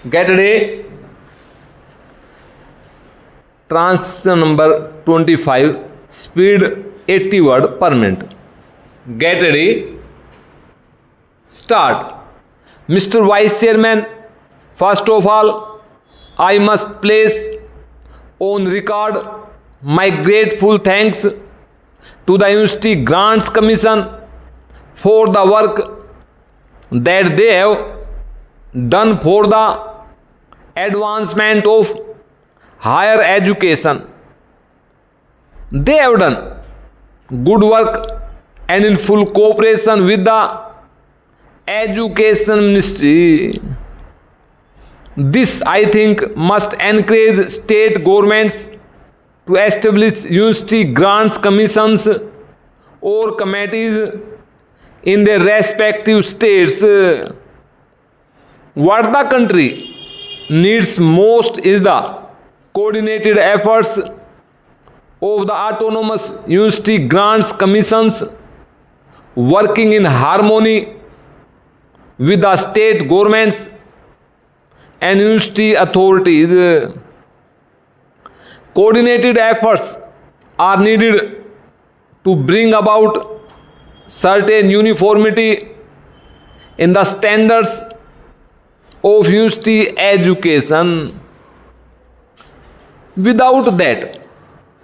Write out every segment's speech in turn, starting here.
Get ready. Transition number 25. Speed 80 word per minute. Get ready. Start. Mr. Vice Chairman, first of all, I must place on record my grateful thanks to the University Grants Commission for the work that they have done for the advancement of higher education. They have done good work and in full cooperation with the Education Ministry. This, I think, must encourage state governments to establish university grants commissions or committees in their respective states. What the country needs most is the coordinated efforts of the autonomous university grants commissions working in harmony with the state governments and university authorities. Coordinated efforts are needed to bring about certain uniformity in the standards of university education. Without that,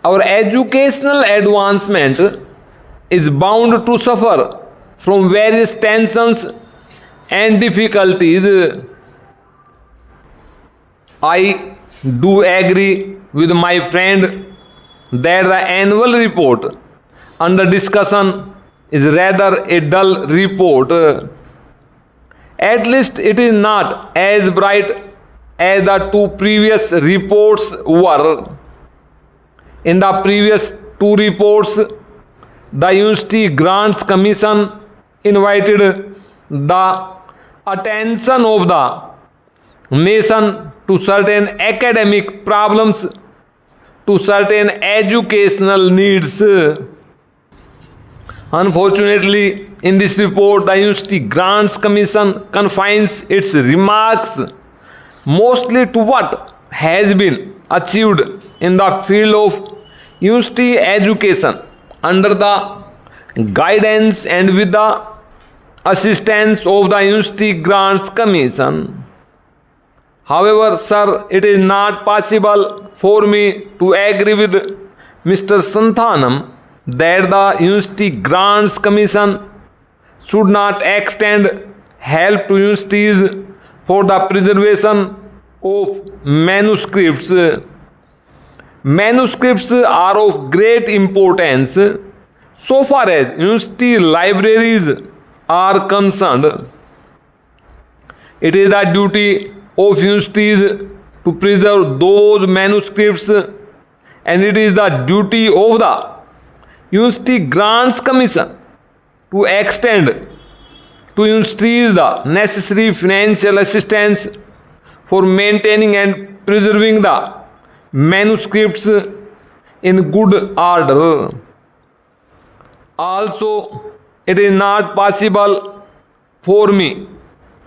our educational advancement is bound to suffer from various tensions and difficulties. I do agree with my friend that the annual report under discussion is rather a dull report. At least it is not as bright as the two previous reports were. In the previous two reports, the University Grants Commission invited the attention of the nation to certain academic problems, to certain educational needs. Unfortunately, in this report, the University Grants Commission confines its remarks mostly to what has been achieved in the field of university education under the guidance and with the assistance of the University Grants Commission. However, sir, it is not possible for me to agree with Mr. Santhanam that the University Grants Commission should not extend help to universities for the preservation of manuscripts. Manuscripts are of great importance so far as university libraries are concerned. It is the duty of universities to preserve those manuscripts, and it is the duty of the University Grants Commission to extend to universities the necessary financial assistance for maintaining and preserving the manuscripts in good order. Also, it is not possible for me,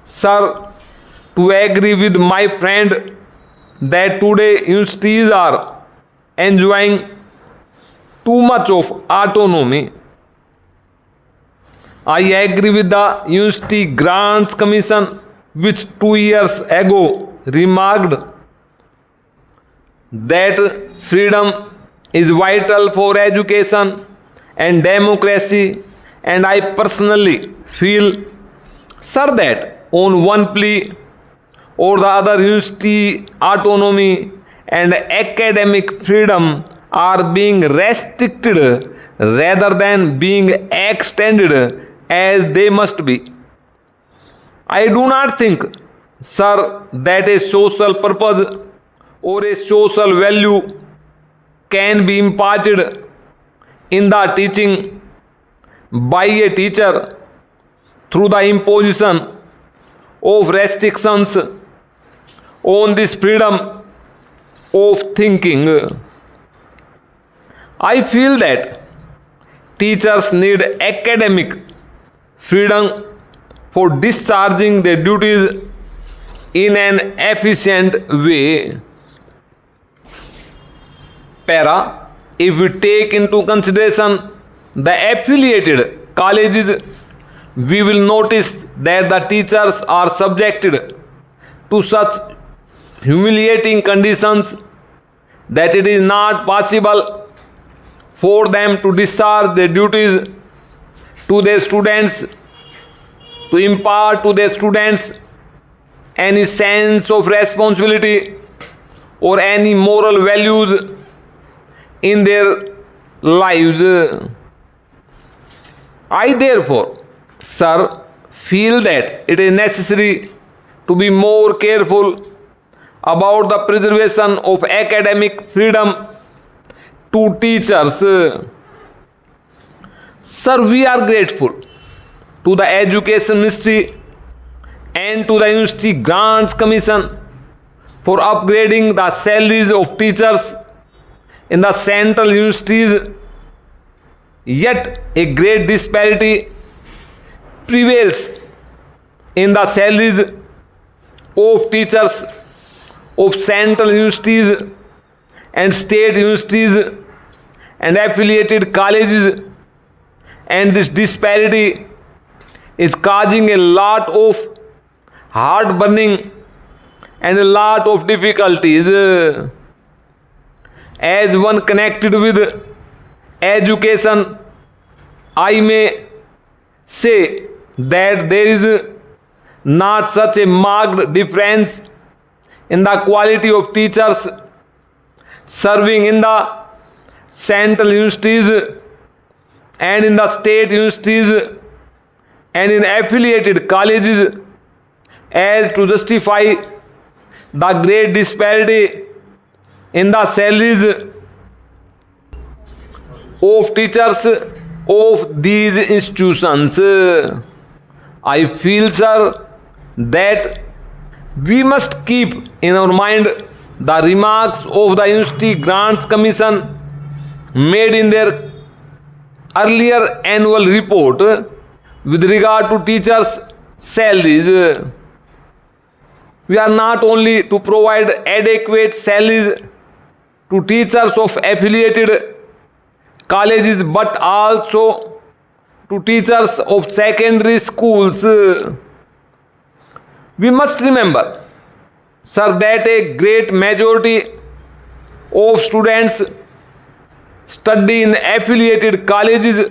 sir, to agree with my friend that today universities are enjoying too much of autonomy. I agree with the University Grants Commission, which 2 years ago remarked that freedom is vital for education and democracy, and I personally feel, sir, that on one plea or the other, university autonomy and academic freedom are being restricted rather than being extended as they must be. I do not think, sir, that a social purpose or a social value can be imparted in the teaching by a teacher through the imposition of restrictions on this freedom of thinking. I feel that teachers need academic freedom for discharging their duties in an efficient way. Para, if we take into consideration the affiliated colleges, we will notice that the teachers are subjected to such humiliating conditions that it is not possible for them to discharge their duties to their students, to impart to their students any sense of responsibility or any moral values in their lives. I therefore, sir, feel that it is necessary to be more careful about the preservation of academic freedom to teachers. Sir, we are grateful to the Education Ministry and to the University Grants Commission for upgrading the salaries of teachers in the central universities. Yet a great disparity prevails in the salaries of teachers of central universities and state universities and affiliated colleges, and this disparity is causing a lot of heartburning and a lot of difficulties. As one connected with education, I may say that there is not such a marked difference in the quality of teachers serving in the central universities and in the state universities and in affiliated colleges as to justify the great disparity in the salaries of teachers of these institutions. I feel, sir, that we must keep in our mind the remarks of the University Grants Commission made in their earlier annual report with regard to teachers' salaries. We are not only to provide adequate salaries to teachers of affiliated colleges but also to teachers of secondary schools. We must remember, sir, that a great majority of students study in affiliated colleges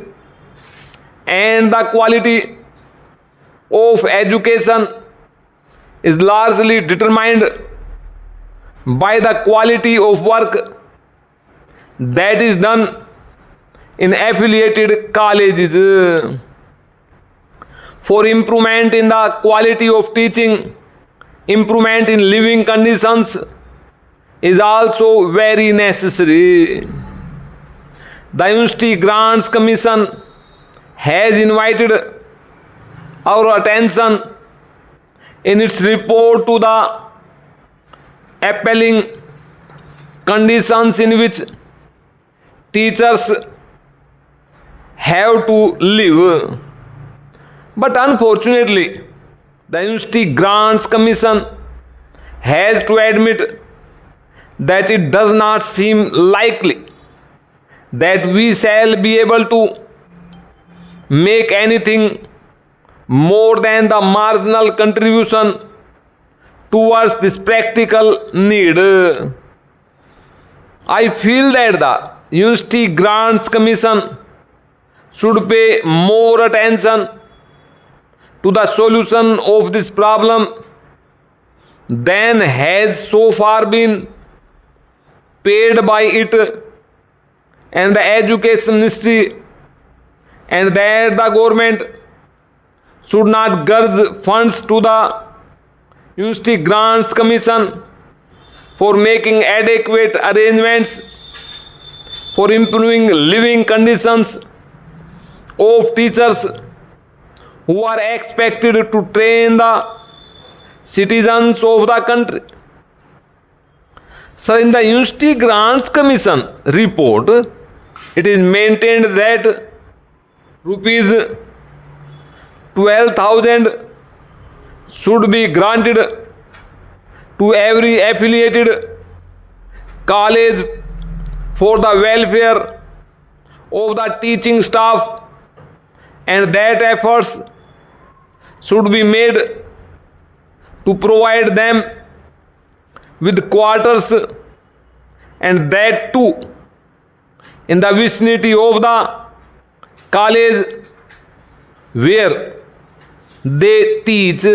and the quality of education is largely determined by the quality of work that is done in affiliated colleges. For improvement in the quality of teaching, improvement in living conditions is also very necessary. The University Grants Commission has invited our attention in its report to the appalling conditions in which teachers have to live. But unfortunately, the University Grants Commission has to admit that it does not seem likely that we shall be able to make anything more than the marginal contribution towards this practical need. I feel that the University Grants Commission should pay more attention to the solution of this problem than has so far been paid by it and the Education Ministry, and that the government should not gurge funds to the University Grants Commission for making adequate arrangements for improving living conditions of teachers who are expected to train the citizens of the country. So in the University Grants Commission report, it is maintained that rupees 12,000 should be granted to every affiliated college for the welfare of the teaching staff, and that efforts should be made to provide them with quarters, and that too in the vicinity of the college where they teach.